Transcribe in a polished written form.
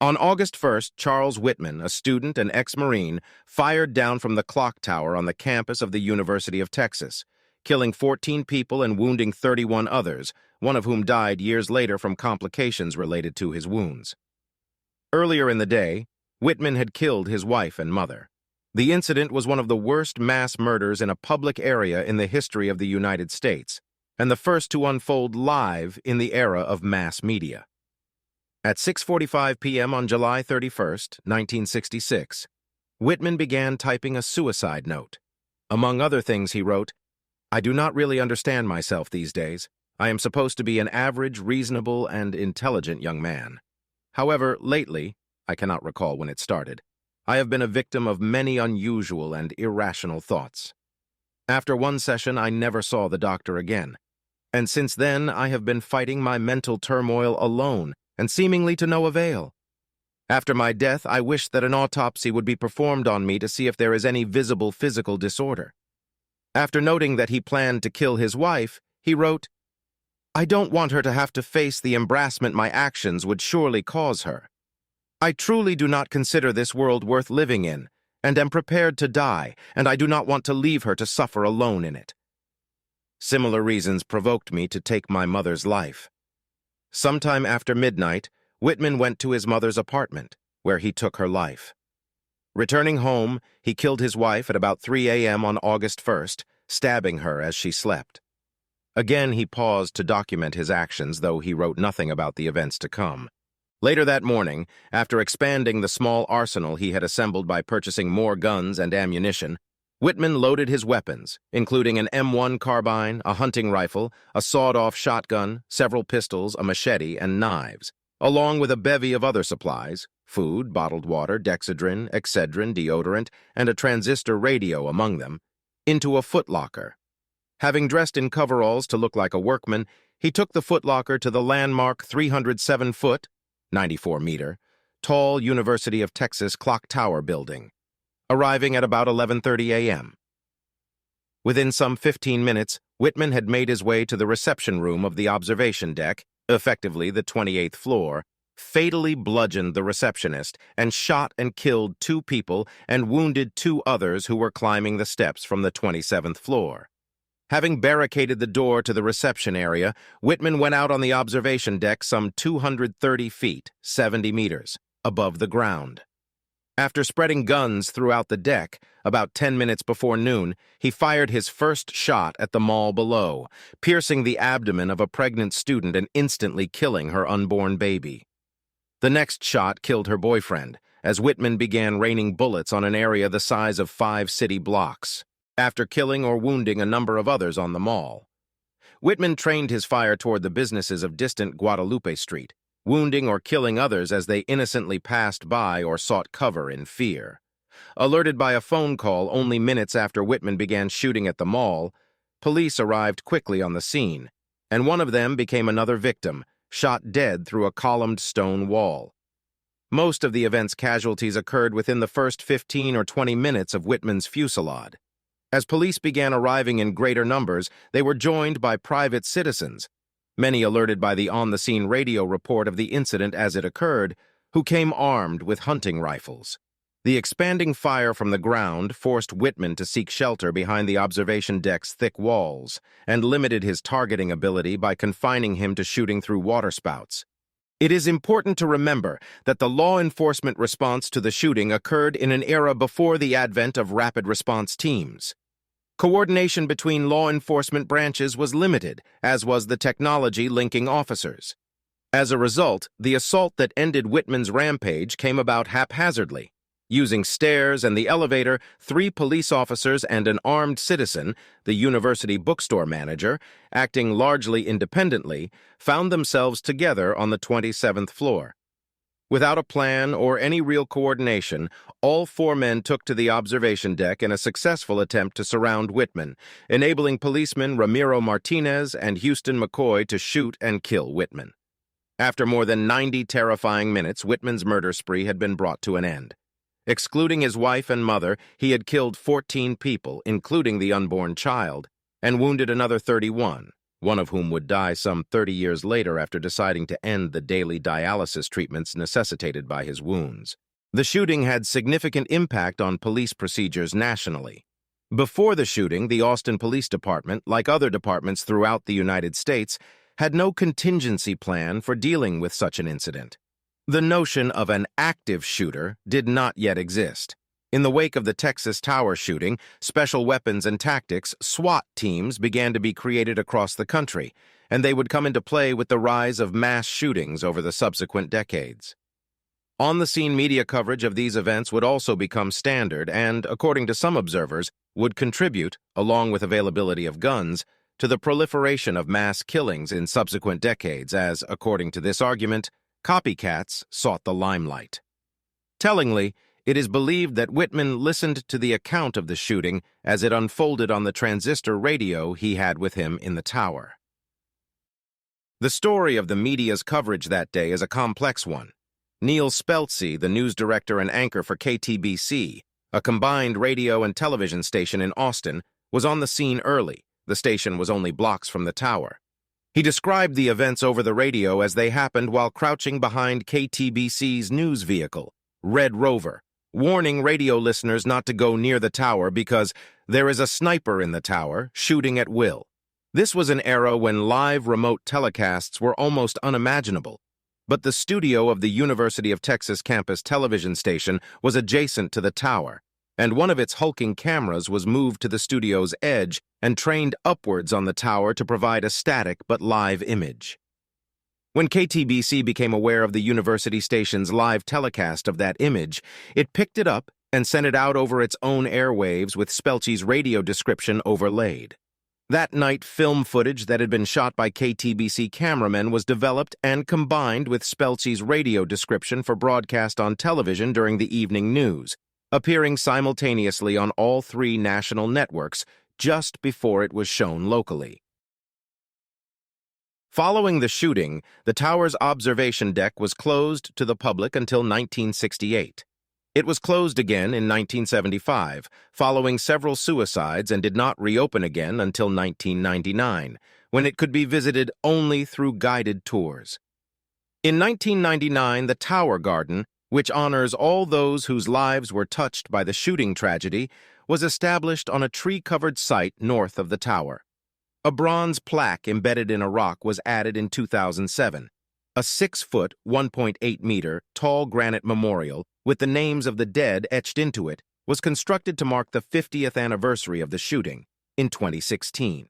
On August 1st, Charles Whitman, a student and ex-Marine, fired down from the clock tower on the campus of the University of Texas, killing 14 people and wounding 31 others, one of whom died years later from complications related to his wounds. Earlier in the day, Whitman had killed his wife and mother. The incident was one of the worst mass murders in a public area in the history of the United States, and the first to unfold live in the era of mass media. At 6:45 p.m. on July 31st, 1966, Whitman began typing a suicide note. Among other things, he wrote, "I do not really understand myself these days. I am supposed to be an average, reasonable, and intelligent young man. However, lately, I cannot recall when it started, I have been a victim of many unusual and irrational thoughts. After one session, I never saw the doctor again, and since then I have been fighting my mental turmoil alone, and seemingly to no avail. After my death, I wish that an autopsy would be performed on me to see if there is any visible physical disorder." After noting that he planned to kill his wife, he wrote, "I don't want her to have to face the embarrassment my actions would surely cause her. I truly do not consider this world worth living in, and am prepared to die, and I do not want to leave her to suffer alone in it." Similar reasons provoked me to take my mother's life. Sometime after midnight, Whitman went to his mother's apartment, where he took her life. Returning home, he killed his wife at about 3 a.m. on August 1st, stabbing her as she slept. Again, he paused to document his actions, though he wrote nothing about the events to come. Later that morning, after expanding the small arsenal he had assembled by purchasing more guns and ammunition, Whitman loaded his weapons, including an M1 carbine, a hunting rifle, a sawed-off shotgun, several pistols, a machete, and knives, along with a bevy of other supplies, food, bottled water, Dexedrine, Excedrin, deodorant, and a transistor radio among them, into a footlocker. Having dressed in coveralls to look like a workman, he took the footlocker to the landmark 307-foot, 94-meter, tall University of Texas clock tower building, arriving at about 11:30 a.m. Within some 15 minutes, Whitman had made his way to the reception room of the observation deck, effectively the 28th floor, fatally bludgeoned the receptionist, and shot and killed 2 people and wounded 2 others who were climbing the steps from the 27th floor. Having barricaded the door to the reception area, Whitman went out on the observation deck some 230 feet, 70 meters, above the ground. After spreading guns throughout the deck, about 10 minutes before noon, he fired his first shot at the mall below, piercing the abdomen of a pregnant student and instantly killing her unborn baby. The next shot killed her boyfriend, as Whitman began raining bullets on an area the size of 5 city blocks, after killing or wounding a number of others on the mall. Whitman trained his fire toward the businesses of distant Guadalupe Street, wounding or killing others as they innocently passed by or sought cover in fear. Alerted by a phone call only minutes after Whitman began shooting at the mall, police arrived quickly on the scene, and one of them became another victim, shot dead through a columned stone wall. Most of the event's casualties occurred within the first 15 or 20 minutes of Whitman's fusillade. As police began arriving in greater numbers, they were joined by private citizens, many alerted by the on-the-scene radio report of the incident as it occurred, who came armed with hunting rifles. The expanding fire from the ground forced Whitman to seek shelter behind the observation deck's thick walls and limited his targeting ability by confining him to shooting through waterspouts. It is important to remember that the law enforcement response to the shooting occurred in an era before the advent of rapid response teams. Coordination between law enforcement branches was limited, as was the technology linking officers. As a result, the assault that ended Whitman's rampage came about haphazardly. Using stairs and the elevator, 3 police officers and an armed citizen, the university bookstore manager, acting largely independently, found themselves together on the 27th floor. Without a plan or any real coordination, all 4 men took to the observation deck in a successful attempt to surround Whitman, enabling policemen Ramiro Martinez and Houston McCoy to shoot and kill Whitman. After more than 90 terrifying minutes, Whitman's murder spree had been brought to an end. Excluding his wife and mother, he had killed 14 people, including the unborn child, and wounded another 31. one of whom would die some 30 years later after deciding to end the daily dialysis treatments necessitated by his wounds. The shooting had significant impact on police procedures nationally. Before the shooting, the Austin Police Department, like other departments throughout the United States, had no contingency plan for dealing with such an incident. The notion of an active shooter did not yet exist. In the wake of the Texas Tower shooting, special weapons and tactics, SWAT teams, began to be created across the country, and they would come into play with the rise of mass shootings over the subsequent decades. On-the-scene media coverage of these events would also become standard and, according to some observers, would contribute, along with availability of guns, to the proliferation of mass killings in subsequent decades as, according to this argument, copycats sought the limelight. Tellingly, it is believed that Whitman listened to the account of the shooting as it unfolded on the transistor radio he had with him in the tower. The story of the media's coverage that day is a complex one. Neil Speltzy, the news director and anchor for KTBC, a combined radio and television station in Austin, was on the scene early. The station was only blocks from the tower. He described the events over the radio as they happened while crouching behind KTBC's news vehicle, Red Rover, warning radio listeners not to go near the tower because there is a sniper in the tower shooting at will. This was an era when live remote telecasts were almost unimaginable. But the studio of the University of Texas campus television station was adjacent to the tower, and one of its hulking cameras was moved to the studio's edge and trained upwards on the tower to provide a static but live image. When KTBC became aware of the university station's live telecast of that image, it picked it up and sent it out over its own airwaves with Speltzy's radio description overlaid. That night, film footage that had been shot by KTBC cameramen was developed and combined with Speltzy's radio description for broadcast on television during the evening news, appearing simultaneously on all three national networks just before it was shown locally. Following the shooting, the tower's observation deck was closed to the public until 1968. It was closed again in 1975, following several suicides, and did not reopen again until 1999, when it could be visited only through guided tours. In 1999, the Tower Garden, which honors all those whose lives were touched by the shooting tragedy, was established on a tree-covered site north of the tower. A bronze plaque embedded in a rock was added in 2007. A 6-foot, 1.8-meter, tall granite memorial with the names of the dead etched into it was constructed to mark the 50th anniversary of the shooting in 2016.